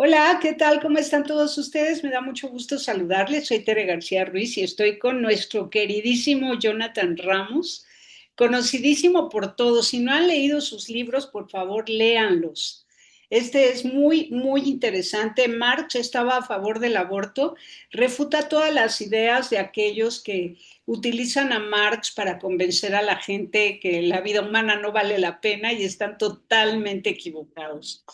Hola, ¿qué tal? ¿Cómo están todos ustedes? Me da mucho gusto saludarles. Soy Tere García Ruiz y estoy con nuestro queridísimo Jonathan Ramos, conocidísimo por todos. Si no han leído sus libros, por favor, léanlos. Este es muy, muy interesante. Marx estaba a favor del aborto, refuta todas las ideas de aquellos que utilizan a Marx para convencer a la gente que la vida humana no vale la pena y están totalmente equivocados.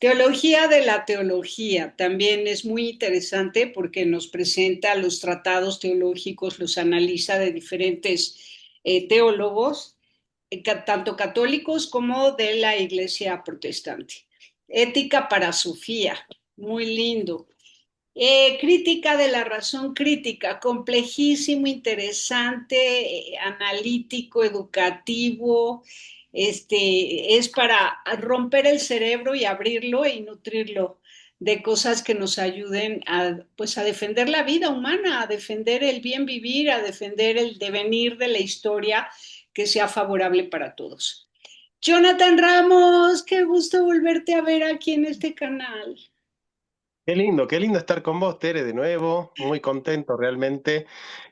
Teología de la teología también es muy interesante porque nos presenta los tratados teológicos, los analiza de diferentes teólogos, tanto católicos como de la Iglesia protestante. Ética para Sofía, muy lindo. Crítica de la razón crítica, complejísimo, interesante, analítico, educativo. Es para romper el cerebro y abrirlo y nutrirlo de cosas que nos ayuden a, pues, a defender la vida humana, a defender el bien vivir, a defender el devenir de la historia que sea favorable para todos. Jonathan Ramos, qué gusto volverte a ver aquí en este canal. Qué lindo estar con vos, Tere, de nuevo, muy contento realmente.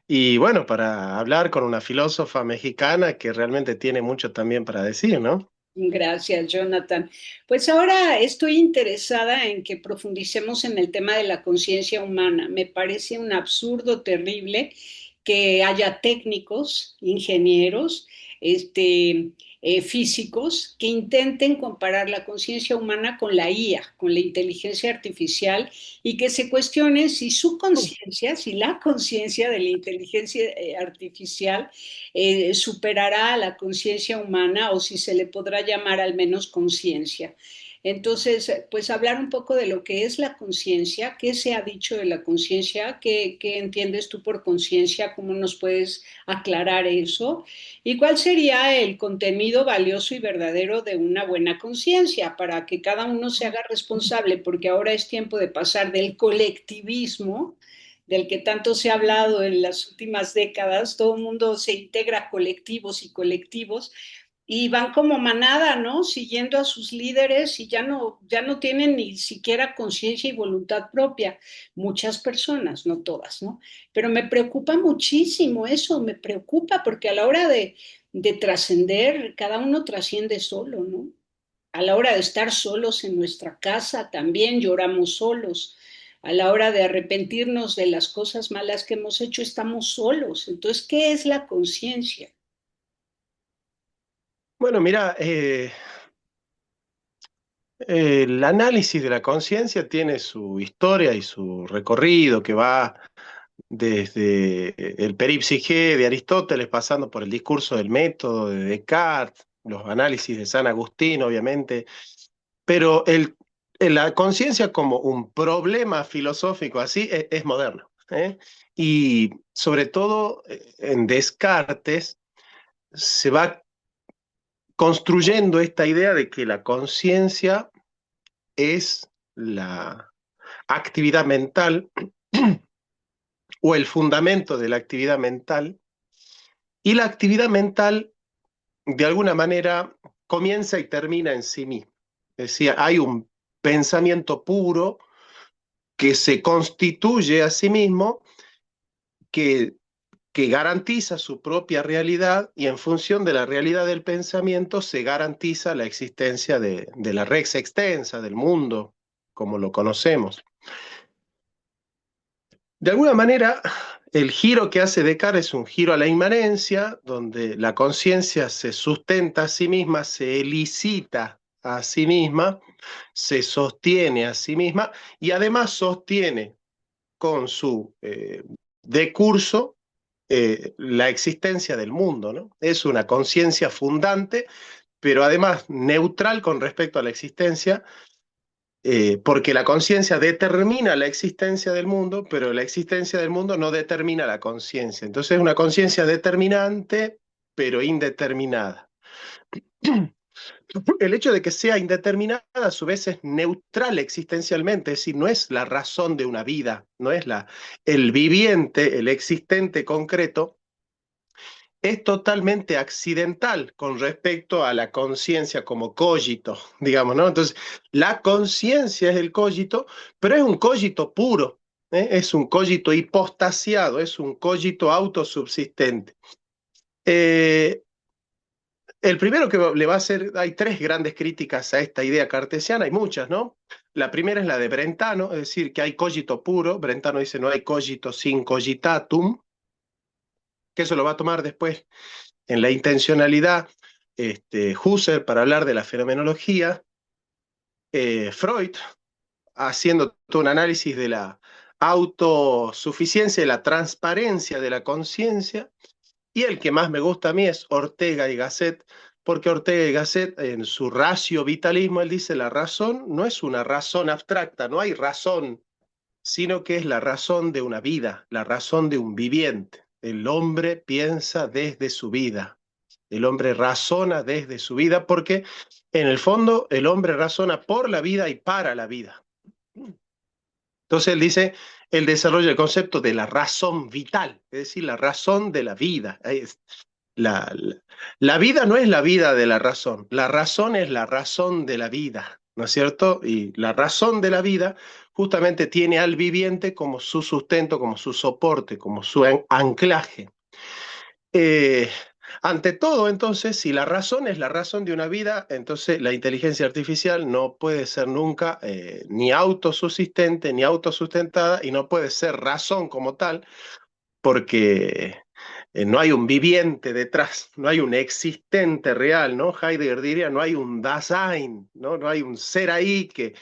Y bueno, para hablar con una filósofa mexicana que realmente tiene mucho también para decir, ¿no? Gracias, Jonathan. Pues ahora estoy interesada en que profundicemos en el tema de la conciencia humana. Me parece un absurdo terrible que haya técnicos, ingenieros, este, físicos que intenten comparar la conciencia humana con la IA, con la inteligencia artificial, y que se cuestionen si su conciencia, si la conciencia de la inteligencia artificial superará a la conciencia humana o si se le podrá llamar al menos conciencia. Entonces, pues hablar un poco de lo que es la conciencia, qué se ha dicho de la conciencia, qué entiendes tú por conciencia, cómo nos puedes aclarar eso y cuál sería el contenido valioso y verdadero de una buena conciencia para que cada uno se haga responsable, porque ahora es tiempo de pasar del colectivismo del que tanto se ha hablado en las últimas décadas. Todo el mundo se integra a colectivos y colectivos y van como manada, ¿no? Siguiendo a sus líderes y ya no tienen ni siquiera conciencia y voluntad propia. Muchas personas, no todas, ¿no? Pero me preocupa muchísimo eso, me preocupa porque a la hora de trascender, cada uno trasciende solo, ¿no? A la hora de estar solos en nuestra casa, también lloramos solos. A la hora de arrepentirnos de las cosas malas que hemos hecho, estamos solos. Entonces, ¿qué es la conciencia? Bueno, mira, el análisis de la conciencia tiene su historia y su recorrido que va desde el peripsique de Aristóteles, pasando por el discurso del método de Descartes, los análisis de San Agustín, obviamente. Pero la conciencia como un problema filosófico así es moderno, ¿eh? Y sobre todo en Descartes se va construyendo esta idea de que la conciencia es la actividad mental o el fundamento de la actividad mental, y la actividad mental de alguna manera comienza y termina en sí misma. Es decir, hay un pensamiento puro que se constituye a sí mismo, que, que garantiza su propia realidad y en función de la realidad del pensamiento se garantiza la existencia de la res extensa, del mundo, como lo conocemos. De alguna manera, el giro que hace Descartes es un giro a la inmanencia, donde la conciencia se sustenta a sí misma, se elicita a sí misma, se sostiene a sí misma y además sostiene con su decurso la existencia del mundo, ¿no? Es una conciencia fundante, pero además neutral con respecto a la existencia, porque la conciencia determina la existencia del mundo, pero la existencia del mundo no determina la conciencia. Entonces es una conciencia determinante, pero indeterminada. El hecho de que sea indeterminada a su vez es neutral existencialmente, es decir, no es la razón de una vida, no es el viviente, el existente concreto, es totalmente accidental con respecto a la conciencia como cogito, digamos, ¿no? Entonces, la conciencia es el cogito, pero es un cogito puro, ¿eh? Es un cogito hipostasiado, es un cogito autosubsistente. Eh, el primero que le va a hacer, hay tres grandes críticas a esta idea cartesiana, hay muchas, ¿no? La primera es la de Brentano, es decir, que hay cogito puro. Brentano dice no hay cogito sin cogitatum, que eso lo va a tomar después en la intencionalidad Husserl para hablar de la fenomenología, Freud haciendo todo un análisis de la autosuficiencia y la transparencia de la conciencia, y el que más me gusta a mí es Ortega y Gasset, porque Ortega y Gasset en su ratio vitalismo, él dice la razón no es una razón abstracta, no hay razón, sino que es la razón de una vida, la razón de un viviente. El hombre piensa desde su vida. El hombre razona desde su vida porque en el fondo el hombre razona por la vida y para la vida. Entonces él dice, él desarrolla el concepto de la razón vital, es decir, la razón de la vida. La, la, la vida no es la vida de la razón es la razón de la vida, ¿no es cierto? Y la razón de la vida justamente tiene al viviente como su sustento, como su soporte, como su anclaje. Eh, Ante todo, entonces, si la razón es la razón de una vida, entonces la inteligencia artificial no puede ser nunca ni autosubsistente ni autosustentada y no puede ser razón como tal, porque no hay un viviente detrás, no hay un existente real, ¿no? Heidegger diría, no hay un Dasein, ¿no? No hay un ser ahí que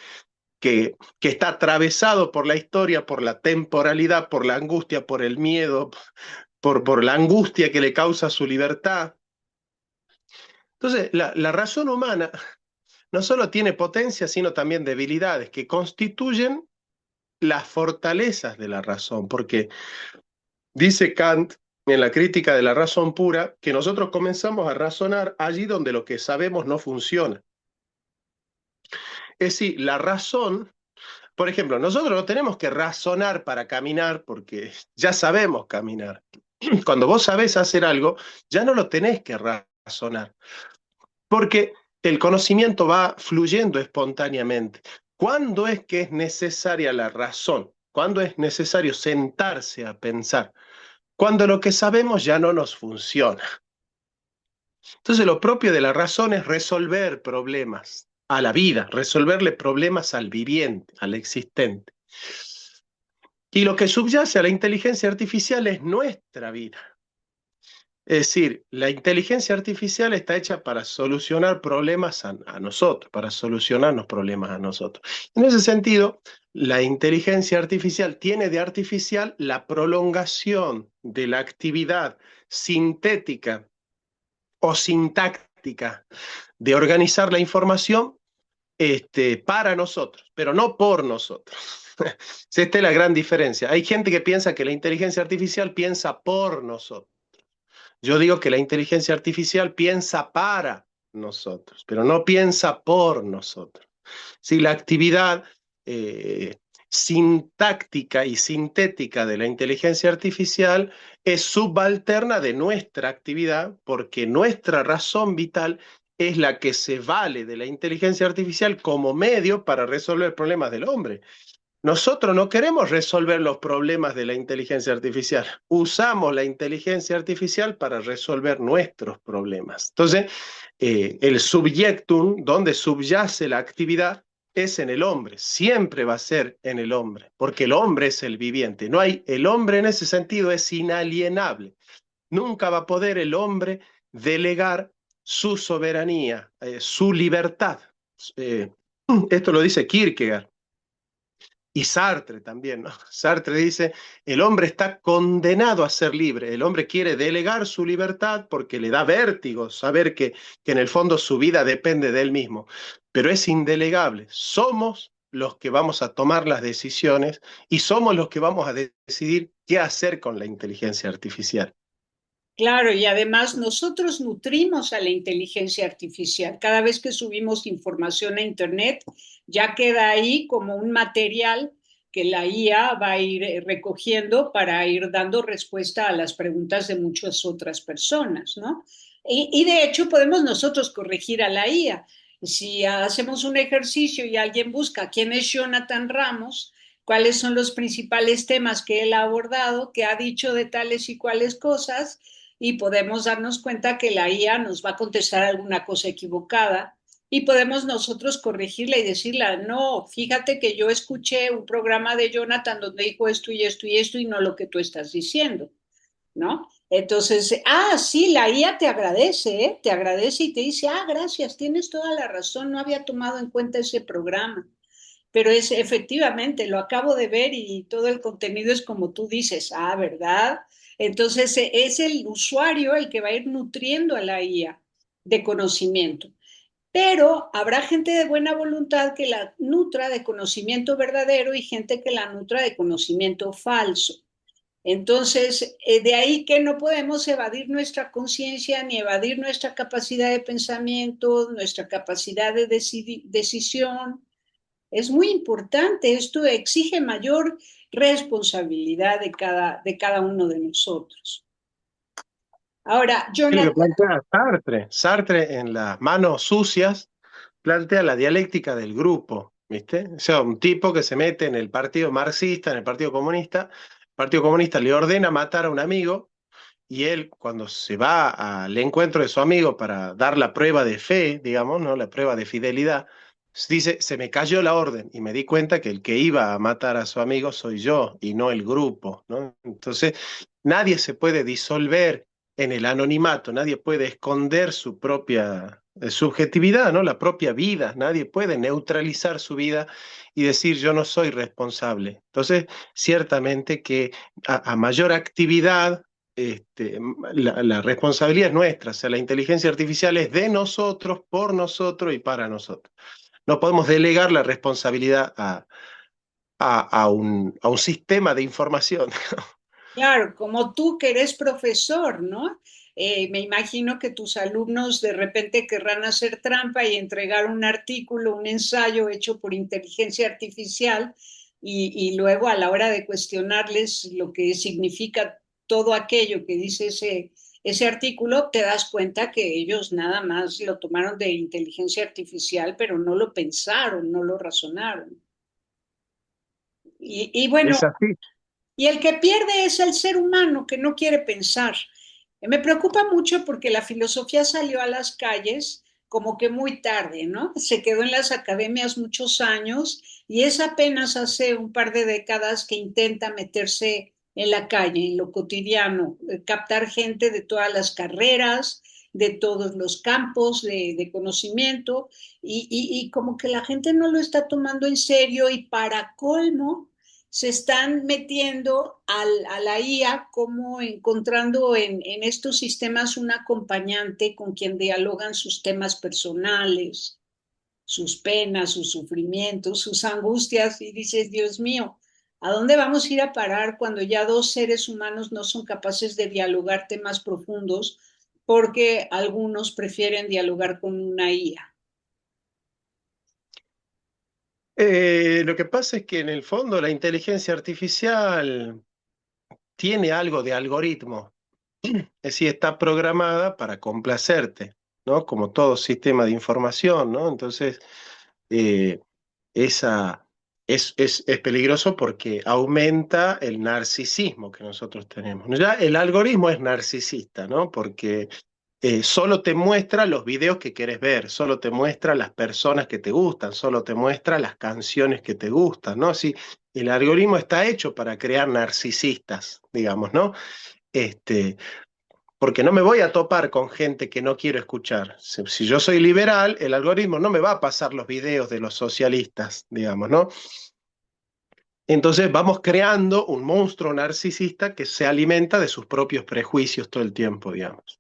está atravesado por la historia, por la temporalidad, por la angustia, por el miedo, por la angustia que le causa su libertad. Entonces, la razón humana no solo tiene potencias, sino también debilidades que constituyen las fortalezas de la razón, porque dice Kant en la crítica de la razón pura que nosotros comenzamos a razonar allí donde lo que sabemos no funciona. Es decir, la razón, por ejemplo, nosotros no tenemos que razonar para caminar porque ya sabemos caminar. Cuando vos sabés hacer algo, ya no lo tenés que razonar. Porque el conocimiento va fluyendo espontáneamente. ¿Cuándo es que es necesaria la razón? ¿Cuándo es necesario sentarse a pensar? Cuando lo que sabemos ya no nos funciona. Entonces lo propio de la razón es resolver problemas a la vida, resolverle problemas al viviente, al existente. Y lo que subyace a la inteligencia artificial es nuestra vida. Es decir, la inteligencia artificial está hecha para solucionar problemas a nosotros, para solucionarnos problemas a nosotros. En ese sentido, la inteligencia artificial tiene de artificial la prolongación de la actividad sintética o sintáctica de organizar la información para nosotros, pero no por nosotros. Esta es la gran diferencia. Hay gente que piensa que la inteligencia artificial piensa por nosotros. Yo digo que la inteligencia artificial piensa para nosotros, pero no piensa por nosotros. Si la actividad sintáctica y sintética de la inteligencia artificial es subalterna de nuestra actividad, porque nuestra razón vital es la que se vale de la inteligencia artificial como medio para resolver problemas del hombre. Nosotros no queremos resolver los problemas de la inteligencia artificial. Usamos la inteligencia artificial para resolver nuestros problemas. Entonces, el subyectum, donde subyace la actividad, es en el hombre. Siempre va a ser en el hombre, porque el hombre es el viviente. No hay, el hombre en ese sentido es inalienable. Nunca va a poder el hombre delegar su soberanía, su libertad. Eh, Esto lo dice Kierkegaard. Y Sartre también, ¿no? Sartre dice, el hombre está condenado a ser libre, el hombre quiere delegar su libertad porque le da vértigo saber que en el fondo su vida depende de él mismo, pero es indelegable, somos los que vamos a tomar las decisiones y somos los que vamos a decidir qué hacer con la inteligencia artificial. Claro, y además nosotros nutrimos a la inteligencia artificial. Cada vez que subimos información a Internet, ya queda ahí como un material que la IA va a ir recogiendo para ir dando respuesta a las preguntas de muchas otras personas, ¿no? Y de hecho podemos nosotros corregir a la IA. Si hacemos un ejercicio y alguien busca quién es Jonathan Ramos, cuáles son los principales temas que él ha abordado, que ha dicho de tales y cuales cosas, y podemos darnos cuenta que la IA nos va a contestar alguna cosa equivocada y podemos nosotros corregirla y decirle, no, fíjate que yo escuché un programa de Jonathan donde dijo esto y esto y esto y no lo que tú estás diciendo, ¿no? Entonces, sí, la IA te agradece, ¿eh? Te agradece y te dice, gracias, tienes toda la razón, no había tomado en cuenta ese programa. Pero es efectivamente, lo acabo de ver y todo el contenido es como tú dices, ¿verdad? Entonces es el usuario el que va a ir nutriendo a la IA de conocimiento. Pero habrá gente de buena voluntad que la nutra de conocimiento verdadero y gente que la nutra de conocimiento falso. Entonces, de ahí que no podemos evadir nuestra conciencia ni evadir nuestra capacidad de pensamiento, nuestra capacidad de decisión. Es muy importante, esto exige mayor responsabilidad de cada uno de nosotros. Ahora, Es lo que Jonathan, plantea Sartre. Sartre en Las manos sucias plantea la dialéctica del grupo, ¿viste? O sea, un tipo que se mete en el partido marxista, en el Partido Comunista le ordena matar a un amigo y él, cuando se va al encuentro de su amigo para dar la prueba de fe, digamos, ¿no? La prueba de fidelidad, dice, se me cayó la orden y me di cuenta que el que iba a matar a su amigo soy yo y no el grupo, ¿no? Entonces, nadie se puede disolver en el anonimato, nadie puede esconder su propia subjetividad, ¿no? La propia vida, nadie puede neutralizar su vida y decir yo no soy responsable. Entonces, ciertamente que a mayor actividad, la responsabilidad es nuestra, o sea, la inteligencia artificial es de nosotros, por nosotros y para nosotros. No podemos delegar la responsabilidad a un sistema de información. claro, como tú que eres profesor, ¿no? Me imagino que tus alumnos de repente querrán hacer trampa y entregar un artículo, un ensayo hecho por inteligencia artificial y luego a la hora de cuestionarles lo que significa todo aquello que dice ese artículo, te das cuenta que ellos nada más lo tomaron de inteligencia artificial, pero no lo pensaron, no lo razonaron. Y bueno, Es así. y el que pierde es el ser humano que no quiere pensar. Me preocupa mucho porque la filosofía salió a las calles como que muy tarde, ¿no? Se quedó en las academias muchos años y es apenas hace un par de décadas que intenta meterse en la calle, en lo cotidiano, captar gente de todas las carreras, de todos los campos de conocimiento y como que la gente no lo está tomando en serio y para colmo se están metiendo a la IA como encontrando en estos sistemas un acompañante con quien dialogan sus temas personales, sus penas, sus sufrimientos, sus angustias, y dices, Dios mío, ¿a dónde vamos a ir a parar cuando ya dos seres humanos no son capaces de dialogar temas profundos porque algunos prefieren dialogar con una IA? Lo que pasa es que en el fondo la inteligencia artificial tiene algo de algoritmo, es decir, está programada para complacerte, ¿no? Como todo sistema de información, ¿no? Entonces, eh, esa es peligroso porque aumenta el narcisismo que nosotros tenemos. Ya el algoritmo es narcisista, ¿no? Porque solo te muestra los videos que quieres ver, solo te muestra las personas que te gustan, solo te muestra las canciones que te gustan, ¿no? Así, el algoritmo está hecho para crear narcisistas, digamos, ¿no? Este, porque no me voy a topar con gente que no quiero escuchar. Si yo soy liberal, el algoritmo no me va a pasar los videos de los socialistas, digamos, ¿no? Entonces vamos creando un monstruo narcisista que se alimenta de sus propios prejuicios todo el tiempo, digamos.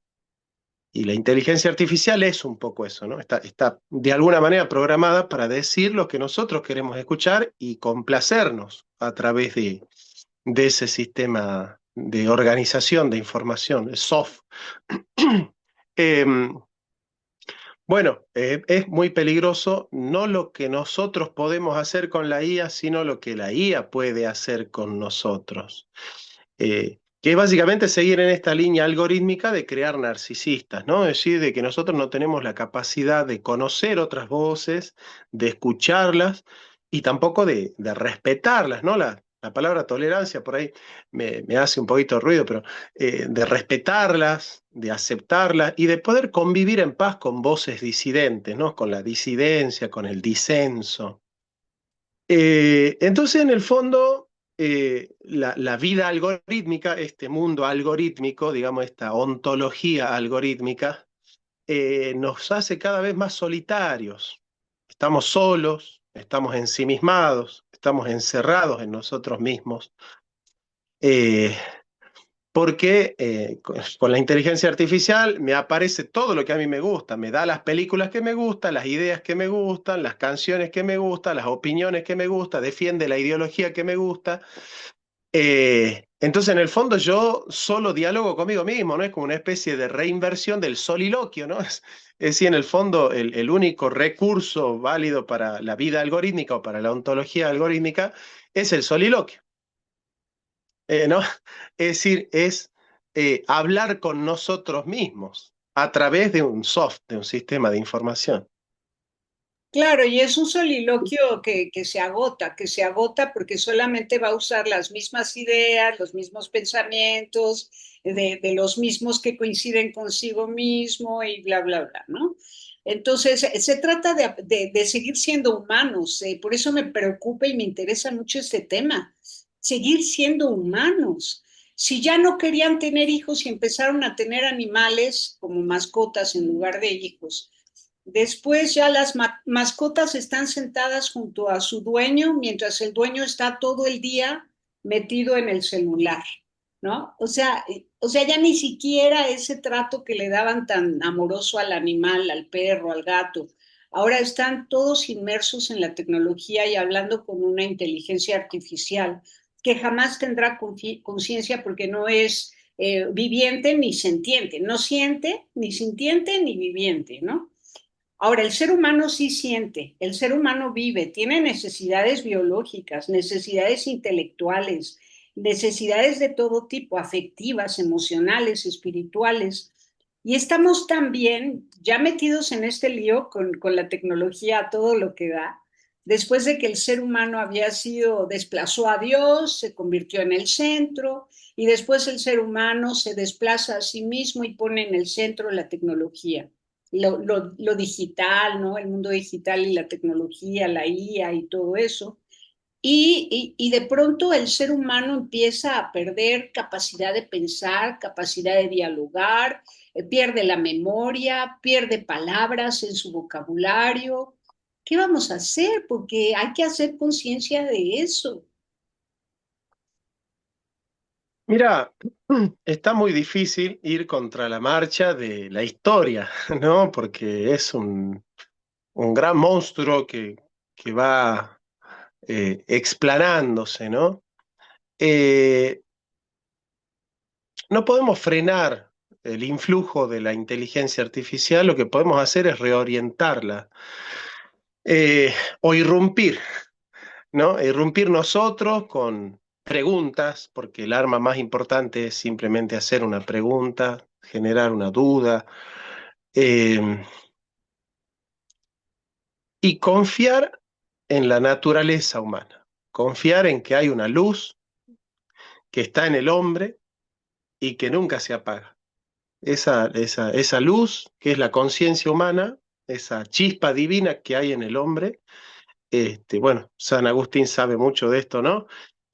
Y la inteligencia artificial es un poco eso, ¿no? Está de alguna manera programada para decir lo que nosotros queremos escuchar y complacernos a través de ese sistema de organización de información, el soft. Eh, Bueno, es muy peligroso no lo que nosotros podemos hacer con la IA, sino lo que la IA puede hacer con nosotros. Que es básicamente seguir en esta línea algorítmica de crear narcisistas, ¿no? Es decir, de que nosotros no tenemos la capacidad de conocer otras voces, de escucharlas y tampoco de respetarlas, ¿no? La palabra tolerancia por ahí me hace un poquito de ruido, pero de respetarlas, de aceptarlas y de poder convivir en paz con voces disidentes, ¿no? Con la disidencia, con el disenso. Entonces, en el fondo, la vida algorítmica, este mundo algorítmico, digamos, esta ontología algorítmica, nos hace cada vez más solitarios. Estamos solos, estamos ensimismados, estamos encerrados en nosotros mismos. Eh, Porque con la inteligencia artificial me aparece todo lo que a mí me gusta, me da las películas que me gustan, las ideas que me gustan, las canciones que me gustan, las opiniones que me gustan, defiende la ideología que me gusta. Entonces, en el fondo, yo solo diálogo conmigo mismo, ¿no? Es como una especie de reinversión del soliloquio, ¿no? Es decir, en el fondo, el único recurso válido para la vida algorítmica o para la ontología algorítmica es el soliloquio. ¿No? Es decir, es hablar con nosotros mismos a través de un soft, de un sistema de información. Claro, y es un soliloquio que se agota porque solamente va a usar las mismas ideas, los mismos pensamientos, de los mismos que coinciden consigo mismo y bla, bla, bla, ¿no? Entonces, se trata de seguir siendo humanos, por eso me preocupa y me interesa mucho este tema, seguir siendo humanos. Si ya no querían tener hijos y empezaron a tener animales como mascotas en lugar de hijos, después ya las mascotas están sentadas junto a su dueño mientras el dueño está todo el día metido en el celular, ¿no? O sea, ya ni siquiera ese trato que le daban tan amoroso al animal, al perro, al gato. Ahora están todos inmersos en la tecnología y hablando con una inteligencia artificial que jamás tendrá conciencia porque no es viviente ni sentiente, no siente ni sintiente ni viviente, ¿no? Ahora, el ser humano sí siente, el ser humano vive, tiene necesidades biológicas, necesidades intelectuales, necesidades de todo tipo, afectivas, emocionales, espirituales. Y estamos también ya metidos en este lío con la tecnología a todo lo que da, después de que el ser humano había sido, desplazó a Dios, se convirtió en el centro, y después el ser humano se desplaza a sí mismo y pone en el centro la tecnología lo digital, ¿no? El mundo digital y la tecnología, la IA y todo eso. Y de pronto el ser humano empieza a perder capacidad de pensar, capacidad de dialogar, pierde la memoria, pierde palabras en su vocabulario. ¿Qué vamos a hacer? Porque hay que hacer conciencia de eso. Mira, está muy difícil ir contra la marcha de la historia, ¿no? Porque es un gran monstruo que va explanándose, ¿no? Eh, no podemos frenar el influjo de la inteligencia artificial, lo que podemos hacer es reorientarla eh, o irrumpir, ¿no? Irrumpir nosotros con preguntas, porque el arma más importante es simplemente hacer una pregunta, generar una duda, eh, y confiar en la naturaleza humana, confiar en que hay una luz que está en el hombre y que nunca se apaga. Esa luz, que es la conciencia humana, esa chispa divina que hay en el hombre, bueno, San Agustín sabe mucho de esto, ¿no?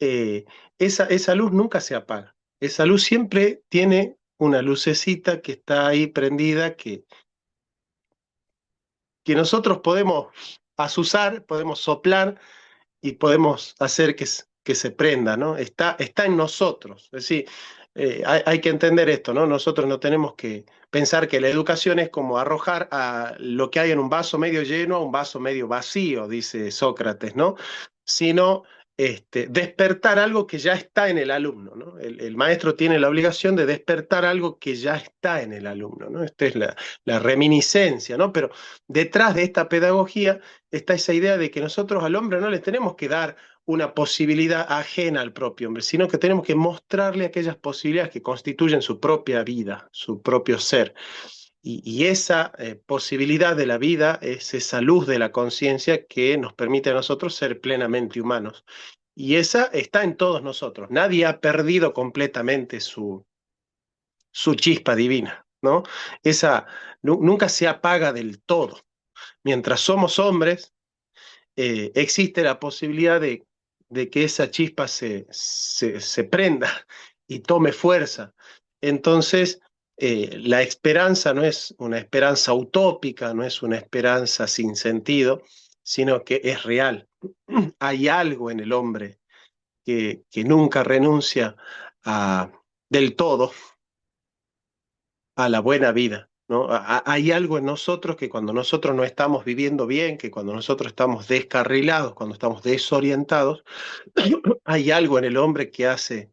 Eh, esa luz nunca se apaga. Esa luz siempre tiene una lucecita que está ahí prendida, que nosotros podemos azuzar, podemos soplar y podemos hacer que se prenda, ¿no? Está en nosotros. Es decir, hay que entender esto, ¿no? Nosotros no tenemos que pensar que la educación es como arrojar a lo que hay en un vaso medio lleno a un vaso medio vacío, dice Sócrates, ¿no? Sino despertar algo que ya está en el alumno, ¿no? El maestro tiene la obligación de despertar algo que ya está en el alumno, ¿no? Esta es la reminiscencia, ¿no? Pero detrás de esta pedagogía está esa idea de que nosotros al hombre no le tenemos que dar una posibilidad ajena al propio hombre, sino que tenemos que mostrarle aquellas posibilidades que constituyen su propia vida, su propio ser. Y esa posibilidad de la vida es esa luz de la conciencia que nos permite a nosotros ser plenamente humanos. Y esa está en todos nosotros. Nadie ha perdido completamente su chispa divina, ¿no? Esa nunca se apaga del todo. Mientras somos hombres, existe la posibilidad de que esa chispa se prenda y tome fuerza. Entonces, la esperanza no es una esperanza utópica, no es una esperanza sin sentido, sino que es real. Hay algo en el hombre que nunca renuncia a, del todo a la buena vida, ¿no? Hay algo en nosotros que cuando nosotros no estamos viviendo bien, que cuando nosotros estamos descarrilados, cuando estamos desorientados, hay algo en el hombre que hace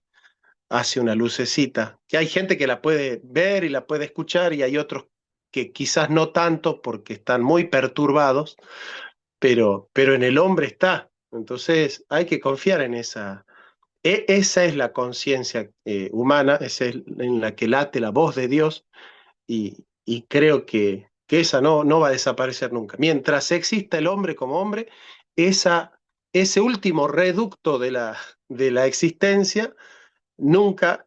una lucecita, que hay gente que la puede ver y la puede escuchar y hay otros que quizás no tanto porque están muy perturbados, pero en el hombre está. Entonces hay que confiar en esa. Esa es la conciencia humana, esa es en la que late la voz de Dios y creo que esa no va a desaparecer nunca. Mientras exista el hombre como hombre, ese último reducto de la existencia nunca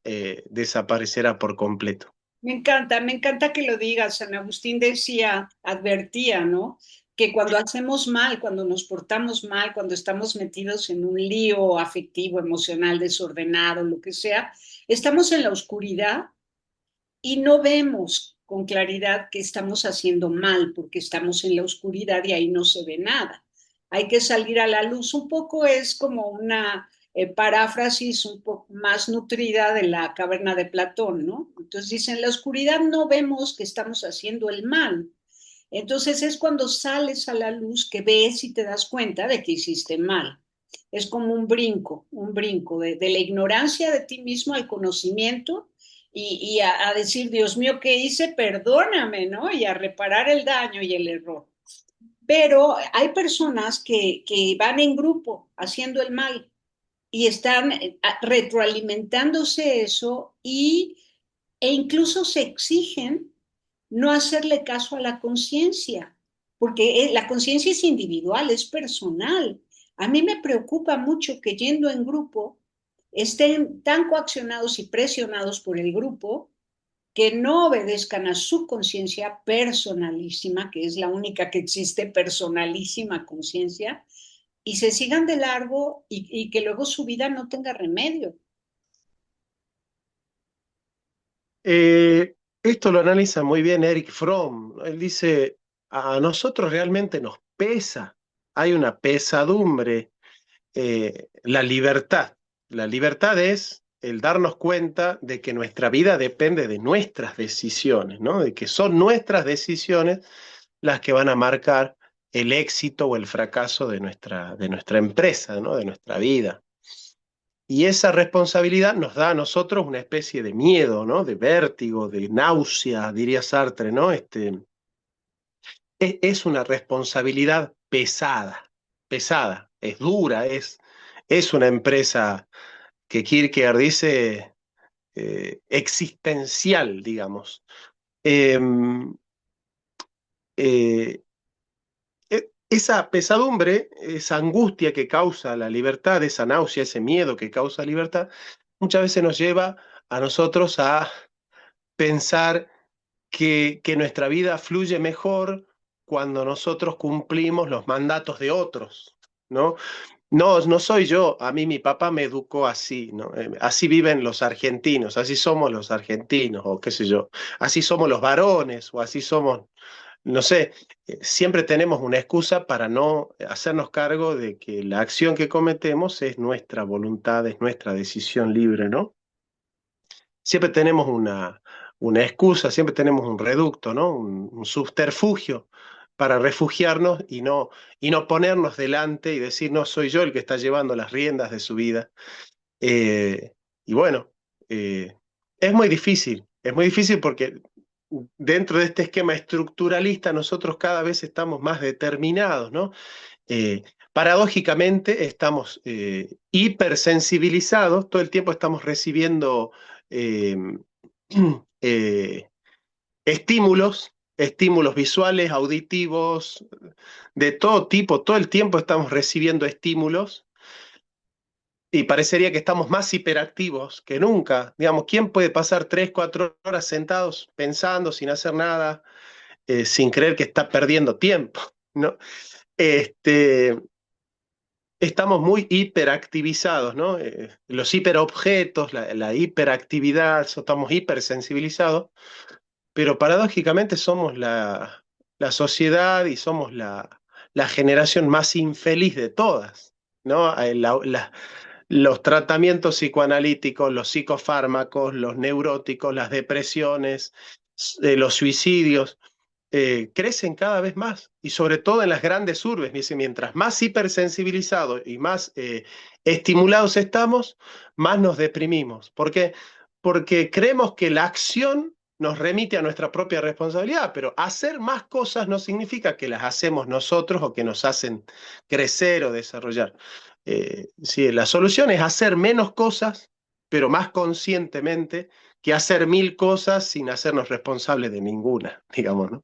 desaparecerá por completo. Me encanta que lo digas. San Agustín decía, advertía, ¿no? Que cuando hacemos mal, cuando nos portamos mal, cuando estamos metidos en un lío afectivo, emocional, desordenado, lo que sea, estamos en la oscuridad y no vemos con claridad que estamos haciendo mal porque estamos en la oscuridad y ahí no se ve nada. Hay que salir a la luz. Un poco es como una paráfrasis un poco más nutrida de la caverna de Platón, ¿no? Entonces dicen, en la oscuridad no vemos que estamos haciendo el mal. Entonces es cuando sales a la luz que ves y te das cuenta de que hiciste mal. Es como un brinco de la ignorancia de ti mismo al conocimiento y a decir, Dios mío, ¿qué hice? Perdóname, ¿no? Y a reparar el daño y el error. Pero hay personas que van en grupo haciendo el mal y están retroalimentándose eso e incluso se exigen no hacerle caso a la conciencia, porque la conciencia es individual, es personal. A mí me preocupa mucho que yendo en grupo estén tan coaccionados y presionados por el grupo que no obedezcan a su conciencia personalísima, que es la única que existe, personalísima conciencia, y se sigan de largo y que luego su vida no tenga remedio. Esto lo analiza muy bien Eric Fromm. Él dice, a nosotros realmente nos pesa, hay una pesadumbre, la libertad. La libertad es el darnos cuenta de que nuestra vida depende de nuestras decisiones, ¿no? De que son nuestras decisiones las que van a marcar el éxito o el fracaso de nuestra empresa, ¿no? De nuestra vida. Y esa responsabilidad nos da a nosotros una especie de miedo, ¿no? De vértigo, de náusea, diría Sartre, ¿no? Es una responsabilidad pesada, pesada, es dura, es una empresa que Kierkegaard dice existencial, digamos. Eh, eh, esa pesadumbre, esa angustia que causa la libertad, esa náusea, ese miedo que causa libertad, muchas veces nos lleva a nosotros a pensar que nuestra vida fluye mejor cuando nosotros cumplimos los mandatos de otros, ¿no? No soy yo, a mí mi papá me educó así, ¿no? Así viven los argentinos, así somos los argentinos, o qué sé yo, así somos los varones, o así somos, no sé, siempre tenemos una excusa para no hacernos cargo de que la acción que cometemos es nuestra voluntad, es nuestra decisión libre, ¿no? Siempre tenemos una excusa, siempre tenemos un reducto, ¿no? Un subterfugio para refugiarnos y no ponernos delante y decir, no, soy yo el que está llevando las riendas de su vida. Eh, y bueno, eh, es muy difícil porque dentro de este esquema estructuralista nosotros cada vez estamos más determinados, ¿no? Eh, Paradójicamente estamos hipersensibilizados, todo el tiempo estamos recibiendo eh, eh, estímulos visuales, auditivos, de todo tipo, todo el tiempo estamos recibiendo estímulos y parecería que estamos más hiperactivos que nunca. Digamos, ¿quién puede pasar 3, 4 horas sentados pensando sin hacer nada, sin creer que está perdiendo tiempo, ¿no? Este, Estamos muy hiperactivizados, ¿no? Los hiperobjetos, la hiperactividad, estamos hipersensibilizados, pero paradójicamente somos la sociedad y somos la generación más infeliz de todas, ¿no? Los tratamientos psicoanalíticos, los psicofármacos, los neuróticos, las depresiones, los suicidios, crecen cada vez más y sobre todo en las grandes urbes. Dice, mientras más hipersensibilizados y más estimulados estamos, más nos deprimimos. ¿Por qué? Porque creemos que la acción nos remite a nuestra propia responsabilidad, pero hacer más cosas no significa que las hacemos nosotros o que nos hacen crecer o desarrollar. Sí, la solución es hacer menos cosas, pero más conscientemente, que hacer 1000 cosas sin hacernos responsables de ninguna, digamos, ¿no?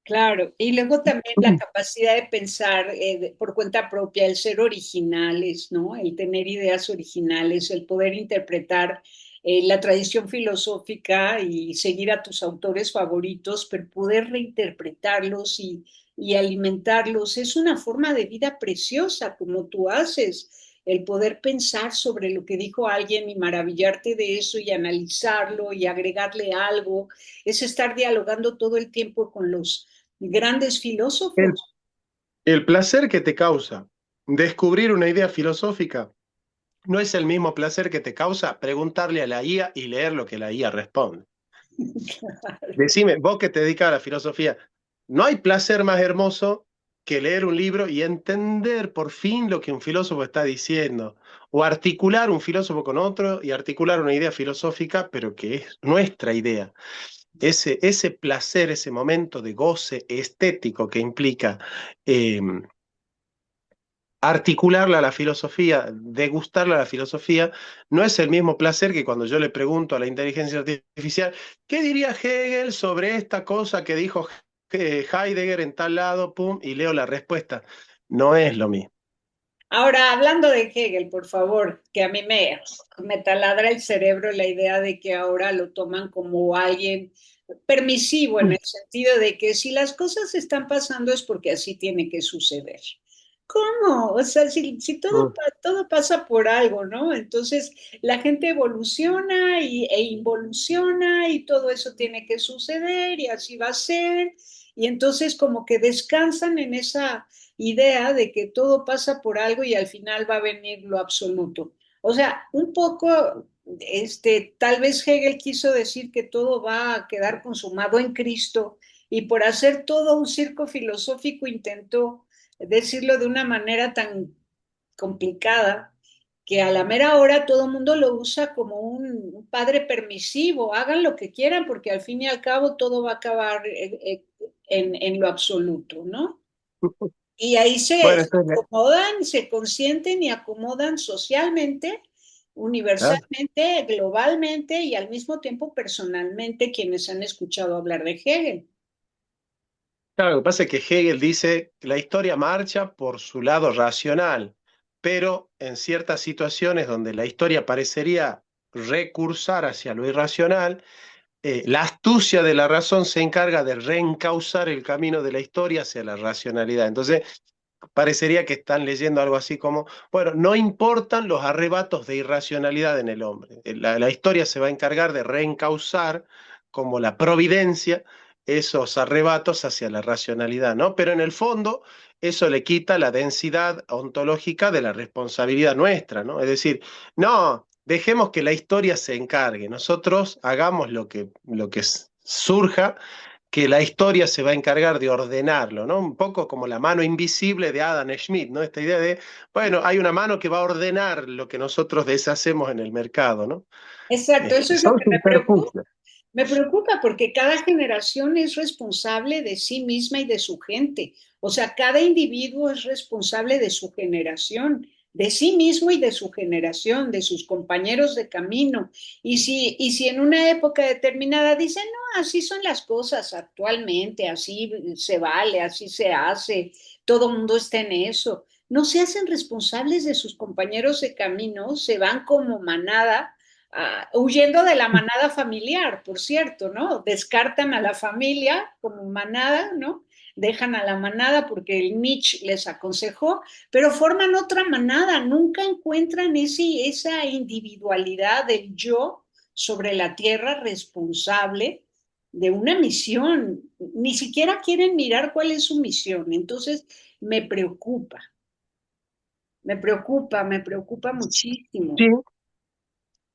Claro, y luego también la capacidad de pensar por cuenta propia, el ser originales, ¿no? El tener ideas originales, el poder interpretar la tradición filosófica y seguir a tus autores favoritos, pero poder reinterpretarlos y alimentarlos. Es una forma de vida preciosa, como tú haces, el poder pensar sobre lo que dijo alguien y maravillarte de eso y analizarlo y agregarle algo. Es estar dialogando todo el tiempo con los grandes El, filósofos. el placer que te causa descubrir una idea filosófica no es el mismo placer que te causa preguntarle a la IA y leer lo que la IA responde. Decime, vos que te dedicas a la filosofía, ¿no hay placer más hermoso que leer un libro y entender por fin lo que un filósofo está diciendo? O articular un filósofo con otro y articular una idea filosófica, pero que es nuestra idea. Ese placer, ese momento de goce estético que implica eh, articularla a la filosofía, degustarla a la filosofía, no es el mismo placer que cuando yo le pregunto a la inteligencia artificial, ¿qué diría Hegel sobre esta cosa que dijo Heidegger en tal lado? Pum, y leo la respuesta. No es lo mismo. Ahora, hablando de Hegel, por favor, que a mí me taladra el cerebro la idea de que ahora lo toman como alguien permisivo en el sentido de que si las cosas están pasando es porque así tiene que suceder. ¿Cómo? O sea, si todo, Mm. todo pasa por algo, ¿no? Entonces la gente evoluciona e involuciona y todo eso tiene que suceder y así va a ser. Y entonces como que descansan en esa idea de que todo pasa por algo y al final va a venir lo absoluto. O sea, un poco, tal vez Hegel quiso decir que todo va a quedar consumado en Cristo y por hacer todo un circo filosófico intentó decirlo de una manera tan complicada que a la mera hora todo el mundo lo usa como un padre permisivo, hagan lo que quieran porque al fin y al cabo todo va a acabar en lo absoluto, ¿no? Y ahí Bueno, se acomodan, se consienten y acomodan socialmente, ah, universalmente, globalmente y al mismo tiempo personalmente quienes han escuchado hablar de Hegel. claro, lo que pasa es que Hegel dice que la historia marcha por su lado racional, pero en ciertas situaciones donde la historia parecería recursar hacia lo irracional, la astucia de la razón se encarga de reencauzar el camino de la historia hacia la racionalidad. Entonces, parecería que están leyendo algo así como, bueno, no importan los arrebatos de irracionalidad en el hombre. La historia se va a encargar de reencauzar como la providencia esos arrebatos hacia la racionalidad, ¿no? Pero en el fondo eso le quita la densidad ontológica de la responsabilidad nuestra, ¿no? Es decir, no, dejemos que la historia se encargue, nosotros hagamos lo que surja que la historia se va a encargar de ordenarlo, ¿no? Un poco como la mano invisible de Adam Smith, ¿no? Esta idea de, bueno, hay una mano que va a ordenar lo que nosotros deshacemos en el mercado, ¿no? Exacto, eso es lo Son que me preocupa. subterfugios. Me preocupa porque cada generación es responsable de sí misma y de su gente. O sea, cada individuo es responsable de su generación, de sí mismo y de su generación, de sus compañeros de camino. Y si en una época determinada dicen, no, así son las cosas actualmente, así se vale, así se hace, todo el mundo está en eso. No se hacen responsables de sus compañeros de camino, se van como manada huyendo de la manada familiar, por cierto, ¿no? Descartan a la familia como manada, ¿no? Dejan a la manada porque el Nietzsche les aconsejó, pero forman otra manada, nunca encuentran esa individualidad del yo sobre la tierra responsable de una misión, ni siquiera quieren mirar cuál es su misión, entonces me preocupa, me preocupa muchísimo.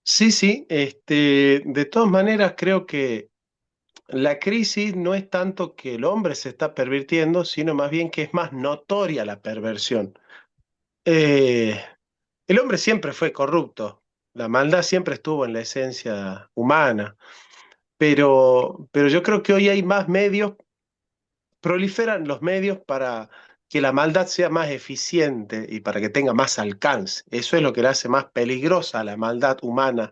Sí, sí, sí. De todas maneras, creo que la crisis no es tanto que el hombre se está pervirtiendo, sino más bien que es más notoria la perversión. Eh, el hombre siempre fue corrupto, la maldad siempre estuvo en la esencia humana, pero yo creo que hoy hay más medios, proliferan los medios para que la maldad sea más eficiente y para que tenga más alcance. Eso es lo que le hace más peligrosa a la maldad humana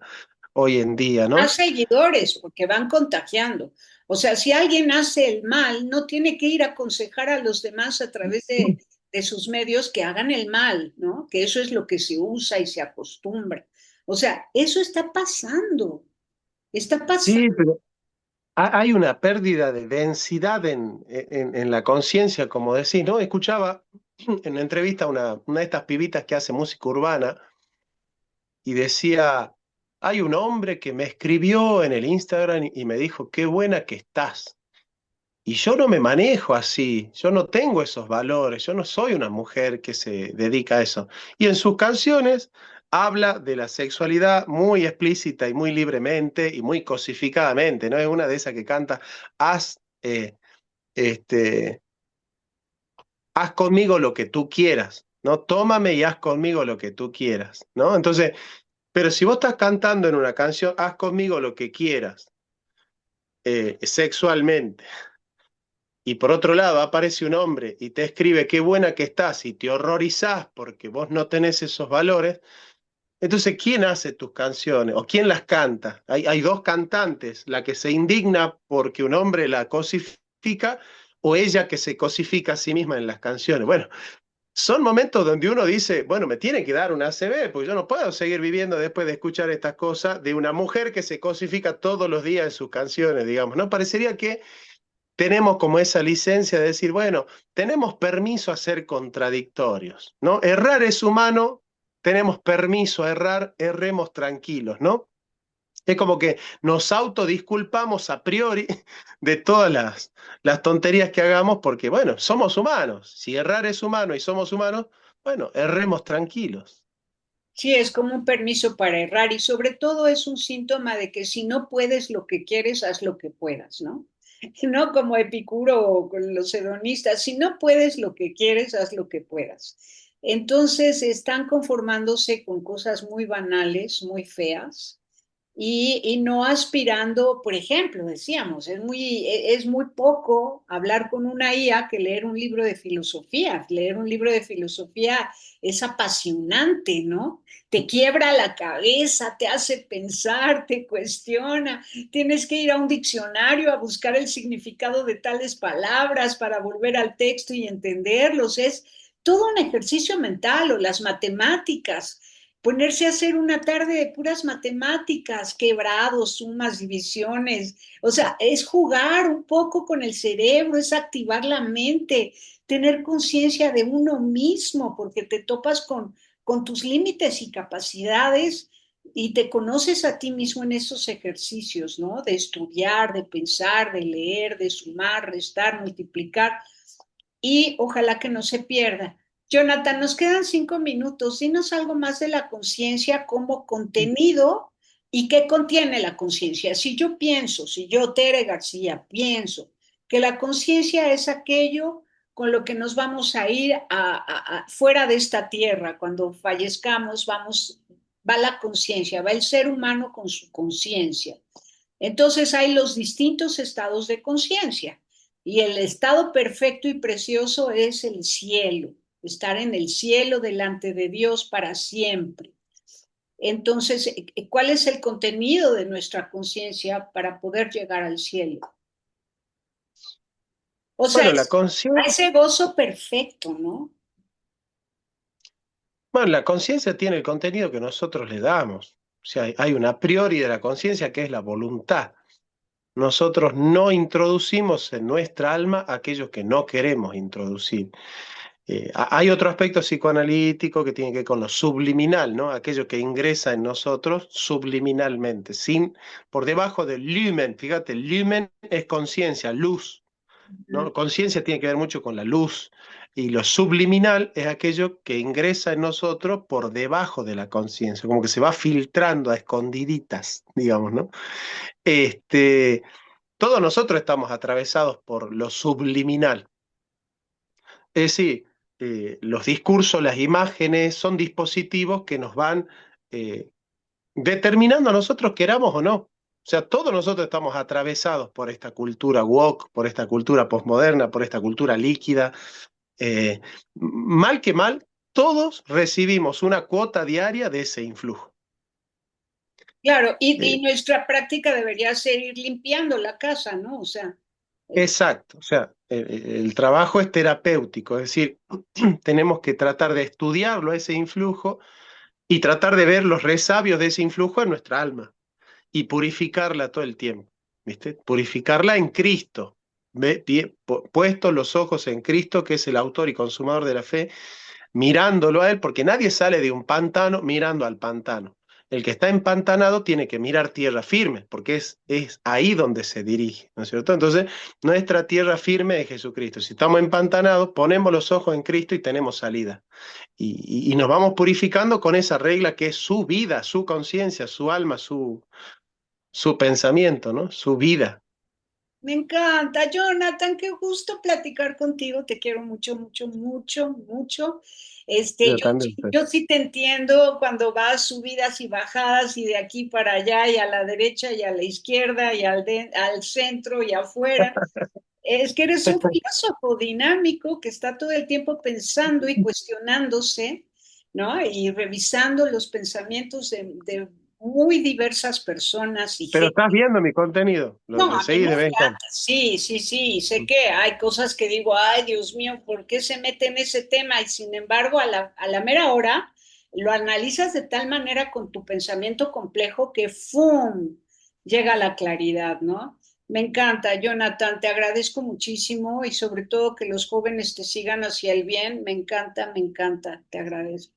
hoy en día, Más ¿no? seguidores, porque van contagiando. O sea, si alguien hace el mal, no tiene que ir a aconsejar a los demás a través de sus medios que hagan el mal, ¿no? Que eso es lo que se usa y se acostumbra. O sea, eso está pasando. Sí, pero hay una pérdida de densidad en la conciencia, como decís, ¿no? Escuchaba en una entrevista a una de estas pibitas que hace música urbana y decía, hay un hombre que me escribió en el Instagram y me dijo, qué buena que estás. Y yo no me manejo así, yo no tengo esos valores, yo no soy una mujer que se dedica a eso. Y en sus canciones habla de la sexualidad muy explícita y muy libremente y muy cosificadamente, ¿no? Es una de esas que canta, haz, este, haz conmigo lo que tú quieras, ¿no? Tómame y haz conmigo lo que tú quieras, ¿no? Entonces, pero si vos estás cantando en una canción, haz conmigo lo que quieras, sexualmente, y por otro lado aparece un hombre y te escribe qué buena que estás y te horrorizás porque vos no tenés esos valores, entonces ¿quién hace tus canciones o quién las canta? Hay dos cantantes, la que se indigna porque un hombre la cosifica o ella que se cosifica a sí misma en las canciones. Bueno, son momentos donde uno dice, bueno, me tiene que dar una ACV, porque yo no puedo seguir viviendo después de escuchar estas cosas de una mujer que se cosifica todos los días en sus canciones, digamos, ¿no? Parecería que tenemos como esa licencia de decir, bueno, tenemos permiso a ser contradictorios, ¿no? Errar es humano, tenemos permiso a errar, erremos tranquilos, ¿no? Es como que nos autodisculpamos a priori de todas las tonterías que hagamos porque, bueno, somos humanos. Si errar es humano y somos humanos, bueno, erremos tranquilos. Sí, es como un permiso para errar y sobre todo es un síntoma de que si no puedes lo que quieres, haz lo que puedas, ¿no? No como Epicuro o con los hedonistas, si no puedes lo que quieres, haz lo que puedas. Entonces están conformándose con cosas muy banales, muy feas, y no aspirando, por ejemplo, decíamos, es muy poco hablar con una IA que leer un libro de filosofía. Leer un libro de filosofía es apasionante, ¿no? Te quiebra la cabeza, te hace pensar, te cuestiona, tienes que ir a un diccionario a buscar el significado de tales palabras para volver al texto y entenderlos. Es todo un ejercicio mental o las matemáticas ponerse a hacer una tarde de puras matemáticas, quebrados, sumas, divisiones. O sea, es jugar un poco con el cerebro, es activar la mente, tener conciencia de uno mismo, porque te topas con tus límites y capacidades y te conoces a ti mismo en esos ejercicios, ¿no? De estudiar, de pensar, de leer, de sumar, restar, multiplicar y ojalá que no se pierda. Jonathan, nos quedan 5 minutos. Dinos algo más de la conciencia como contenido y qué contiene la conciencia. Si yo pienso, si yo, Tere García, pienso que la conciencia es aquello con lo que nos vamos a ir fuera de esta tierra. Cuando fallezcamos, va la conciencia, va el ser humano con su conciencia. Entonces hay los distintos estados de conciencia y el estado perfecto y precioso es el cielo, estar en el cielo delante de Dios para siempre. Entonces, ¿cuál es el contenido de nuestra conciencia para poder llegar al cielo? O sea, Bueno, la es a conciencia, ese gozo perfecto, ¿no? bueno, la conciencia tiene el contenido que nosotros le damos. O sea, hay una a priori de la conciencia que es la voluntad. Nosotros no introducimos en nuestra alma aquellos que no queremos introducir. Hay otro aspecto psicoanalítico que tiene que ver con lo subliminal, ¿no? Aquello que ingresa en nosotros subliminalmente, sin, por debajo del lumen. Fíjate, lumen es conciencia, luz, ¿no? Conciencia tiene que ver mucho con la luz. Y lo subliminal es aquello que ingresa en nosotros por debajo de la conciencia, como que se va filtrando a escondiditas, digamos, ¿no? Este, todos nosotros estamos atravesados por lo subliminal. Es decir, los discursos, las imágenes son dispositivos que nos van eh, determinando a nosotros queramos o no. O sea, todos nosotros estamos atravesados por esta cultura woke, por esta cultura postmoderna, por esta cultura líquida. Eh, Mal que mal, todos recibimos una cuota diaria de ese influjo. Claro, Eh, y nuestra práctica debería ser ir limpiando la casa, ¿no? O sea, eh, exacto, o sea, el trabajo es terapéutico, es decir, tenemos que tratar de estudiarlo, ese influjo, y tratar de ver los resabios de ese influjo en nuestra alma y purificarla todo el tiempo, ¿viste? Purificarla en Cristo, puestos los ojos en Cristo, que es el autor y consumador de la fe, mirándolo a Él, porque nadie sale de un pantano mirando al pantano. El que está empantanado tiene que mirar tierra firme, porque es ahí donde se dirige, ¿no es cierto? Entonces, nuestra tierra firme es Jesucristo. Si estamos empantanados, ponemos los ojos en Cristo y tenemos salida. Y nos vamos purificando con esa regla que es su vida, su conciencia, su alma, su pensamiento, ¿no? Su vida. me encanta, Jonathan, qué gusto platicar contigo, te quiero mucho, mucho, mucho, mucho. Yo también, pues. Yo sí te entiendo cuando vas subidas y bajadas y de aquí para allá y a la derecha y a la izquierda y al centro y afuera. Es que eres un filósofo dinámico que está todo el tiempo pensando y cuestionándose, ¿no? Y revisando los pensamientos de muy diversas personas y Pero gente. estás viendo mi contenido, No, lo a mí seguís me de vez en cuando. encanta, sí, sí, sí, sé que hay cosas que digo, ay, Dios mío, ¿por qué se mete en ese tema? Y sin embargo, a la mera hora lo analizas de tal manera con tu pensamiento complejo que ¡fum! Llega a la claridad, ¿no? Me encanta, Jonathan, te agradezco muchísimo y sobre todo que los jóvenes te sigan hacia el bien, me encanta, te agradezco.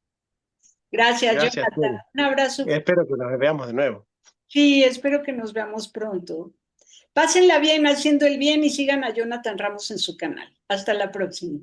Gracias, Gracias, Jonathan. Churi. Un abrazo. Espero que nos veamos de nuevo. Sí, espero que nos veamos pronto. Pásenla bien haciendo el bien y sigan a Jonathan Ramos en su canal. Hasta la próxima.